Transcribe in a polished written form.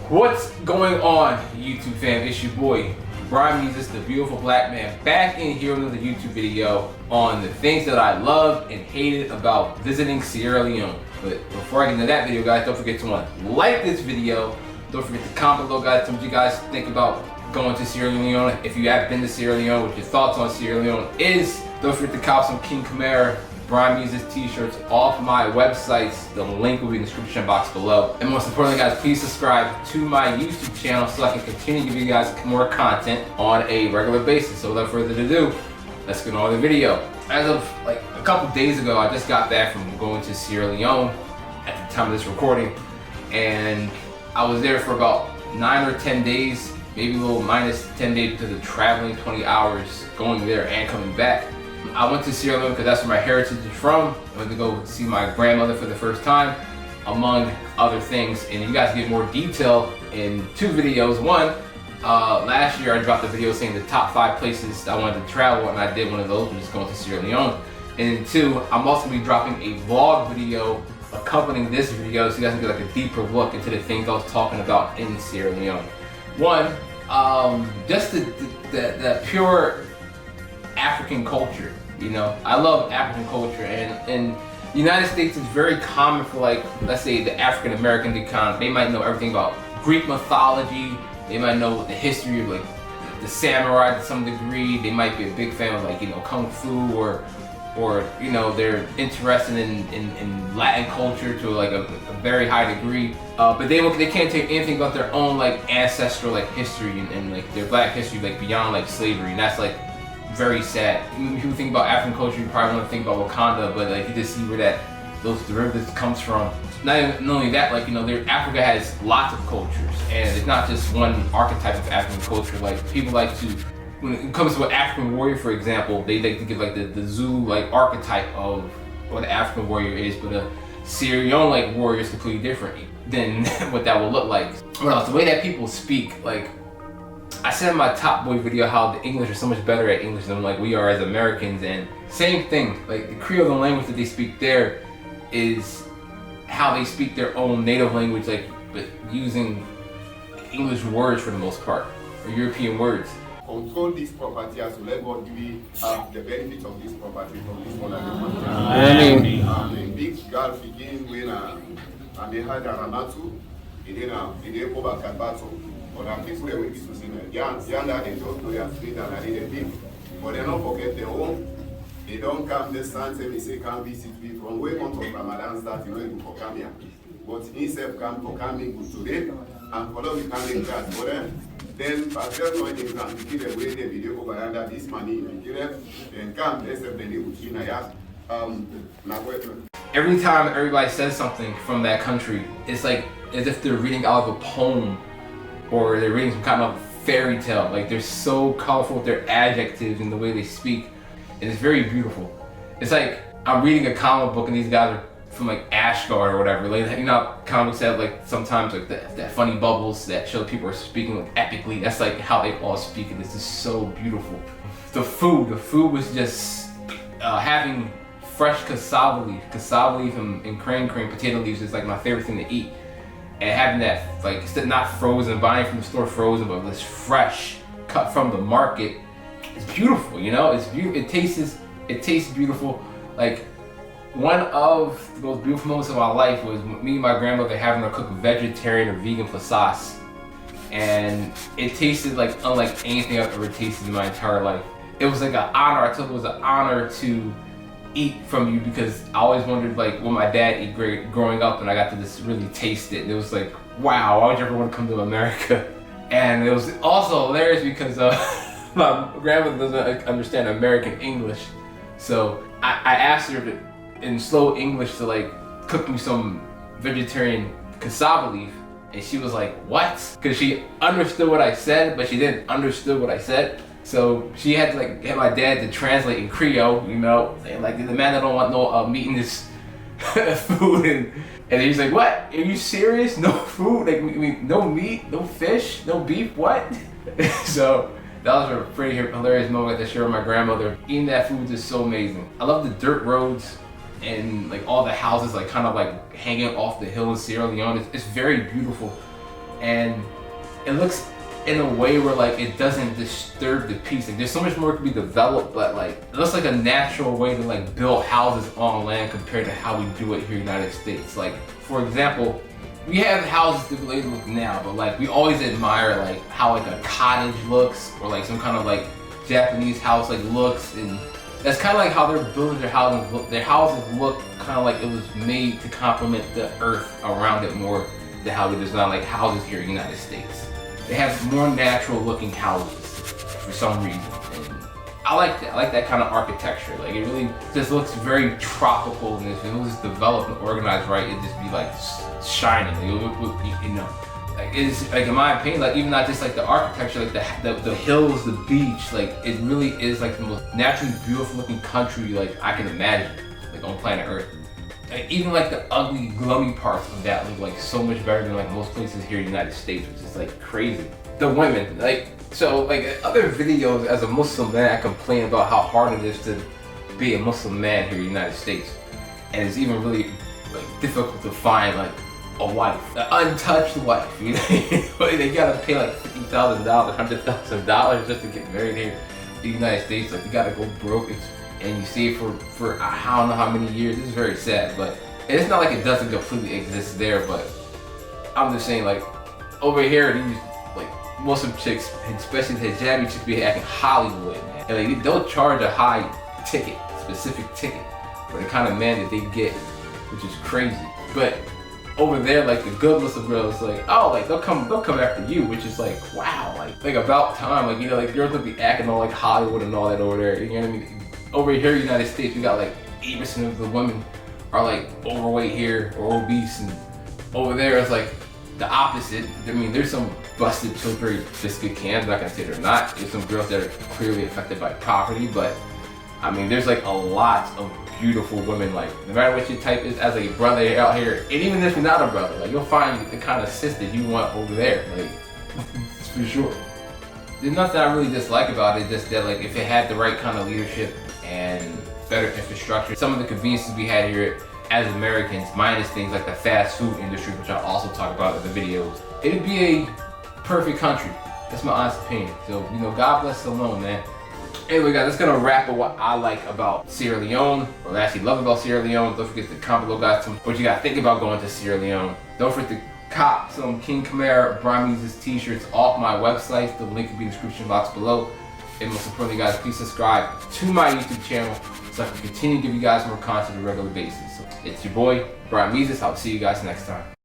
What's going on, YouTube fam? It's your boy Brimezus, the beautiful black man, back in here with another YouTube video on the things that I love and hated about visiting Sierra Leone. But before I get into that video, guys, don't forget to like this video. Don't forget to comment below, guys. Tell me what you guys think about going to Sierra Leone. If you have been to Sierra Leone, what your thoughts on Sierra Leone is. Don't forget to cop some King Kamara Brimezus t-shirts off my websites. The link will be in the description box below. And most importantly, guys, please subscribe to my YouTube channel so I can continue to give you guys more content on a regular basis. So without further ado, let's get on the video. As of like a couple days ago, I just got back from going to Sierra Leone at the time of this recording, and I was there for about 9 or 10 days, maybe a little minus 10 days because of traveling 20 hours going there and coming back. I went to Sierra Leone because that's where my heritage is from. I went to go see my grandmother for the first time, among other things. And you guys get more detail in two videos. One, last year I dropped a video saying the top 5 places I wanted to travel, and I did one of those, which is going to Sierra Leone. And two, I'm also going to be dropping a vlog video accompanying this video, so you guys can get like a deeper look into the things I was talking about in Sierra Leone. One, just the pure African culture. You know, I love African culture, and in the United States it's very common for, like, let's say the African American to kind, they might know everything about Greek mythology, they might know the history of like the samurai to some degree, they might be a big fan of, like, you know, kung fu, or you know, they're interested in Latin culture to like a very high degree, but they can't take anything about their own like ancestral like history and like their black history, like beyond like slavery, and that's like very sad. When people think about African culture, you probably want to think about Wakanda, but like you just see where those derivatives comes from. Not only that, like, you know, Africa has lots of cultures, and it's not just one archetype of African culture. Like, people like to, when it comes to an African warrior, for example, they like to give like the Zulu like archetype of what an African warrior is, but a Sierra Leone like warrior is completely different than what that will look like. What else? The way that people speak, like, I said in my Top Boy video how the English are so much better at English than like we are as Americans, and same thing, like the Creole language that they speak there is how they speak their own native language, like, but using English words for the most part, or European words. Control this property as to let God give have the benefit of this property from this one and the big girl begin when they had a Ramatu, and then they go back at battle. But I think we will be to see that. Yeah, they just know their street and they did big. But they don't forget their own. They don't come this time, say they say come visit me from where month of Ramadan start, you know, for come here. But himself come for coming good today and follow the coming class. But then Pastor no in exam, he give away the video over under this money, and give them, then come, they say they will see now. Every time everybody says something from that country, it's like as if they're reading out of a poem, or they're reading some kind of fairy tale. Like, they're so colorful with their adjectives and the way they speak. And it's very beautiful. It's like I'm reading a comic book and these guys are from like Ashgard or whatever. Like, you know, comics have like sometimes like that funny bubbles that show people are speaking like epically. That's like how they all speak, and this is so beautiful. The food was just having fresh cassava leaf and crane potato leaves is like my favorite thing to eat. And having that, like, instead of not frozen, buying from the store frozen, but this fresh, cut from the market, it's beautiful, you know? It's beautiful. It tastes beautiful. Like, one of the most beautiful moments of my life was me and my grandmother having her cook vegetarian or vegan fasas, and it tasted like unlike anything I've ever tasted in my entire life. It was like an honor. I told it was an honor to eat from you, because I always wondered like what my dad ate growing up, and I got to just really taste it, and it was like, wow, why would you ever want to come to America? And it was also hilarious because my grandmother doesn't understand American English, so I asked her in slow English to like cook me some vegetarian cassava leaf, and she was like, what? Because she understood what I said, but she didn't understand what I said. So she had to like get my dad to translate in Creole, you know, saying like, the man that don't want no meat in this food, and he's like, what? Are you serious? No food? Like, I mean, no meat, no fish, no beef? What? So that was a pretty hilarious moment to share with my grandmother. Eating that food is so amazing. I love the dirt roads and like all the houses like kind of like hanging off the hill in Sierra Leone. It's very beautiful. and it looks in a way where like it doesn't disturb the peace. Like there's so much more to be developed, but like it looks like a natural way to like build houses on land compared to how we do it here in the United States. Like for example, we have houses the way they look now, but like we always admire like how like a cottage looks or like some kind of like Japanese house like looks, and that's kind of like how they're building their houses. Their houses look kind of like it was made to complement the earth around it more than how they design like houses here in the United States. They have more natural looking houses for some reason. And I like that. I like that kind of architecture. Like it really just looks very tropical, and if it was developed and organized right, it'd just be like shining. You know, like it's like in my opinion, like even not just like the architecture, like the hills, the beach, like it really is like the most naturally beautiful looking country like I can imagine, like on planet Earth. Like, even like the ugly, glummy parts of that look like so much better than like most places here in the United States, which is like crazy. The women, like, so like other videos as a Muslim man, I complain about how hard it is to be a Muslim man here in the United States. And it's even really like difficult to find like a wife, an untouched wife. You know, they gotta pay like $50,000, $100,000 just to get married here in the United States. Like you gotta go broke. And you see it for I don't know how many years. It's very sad, but it's not like it doesn't completely exist there. But I'm just saying, like over here, these like Muslim chicks, especially the hijabi chicks, be acting Hollywood, man. And like they'll charge a high ticket, specific ticket, for the kind of man that they get, which is crazy. But over there, like the good Muslim girls, like oh, like they'll come after you, which is like wow, like about time, like you know, like girls will be acting all like Hollywood and all that over there. You know what I mean? Over here in the United States, we got like 80% of the women are like overweight here or obese, and over there it's like the opposite. I mean, there's some busted Pillsbury biscuit cans. I'm not gonna say they're not. There's some girls that are clearly affected by poverty, but I mean, there's like a lot of beautiful women. Like no matter what your type is, as a brother out here, and even if you're not a brother, like you'll find the kind of sister you want over there. Like for sure. There's nothing I really dislike about it. Just that like if it had the right kind of leadership and better infrastructure, some of the conveniences we had here as Americans, minus things like the fast food industry, which I also talk about in the videos, it'd be a perfect country. That's my honest opinion. So, you know, God bless Salone, man. Anyway, guys, that's gonna wrap up what I like about Sierra Leone, or actually love about Sierra Leone. Don't forget to comment below, guys, what you gotta think about going to Sierra Leone. Don't forget to cop some King Kamara Brimezus t-shirts off my website. The link will be in the description box below. And most importantly, guys, please subscribe to my YouTube channel so I can continue to give you guys more content on a regular basis. So it's your boy, Brimezus. I'll see you guys next time.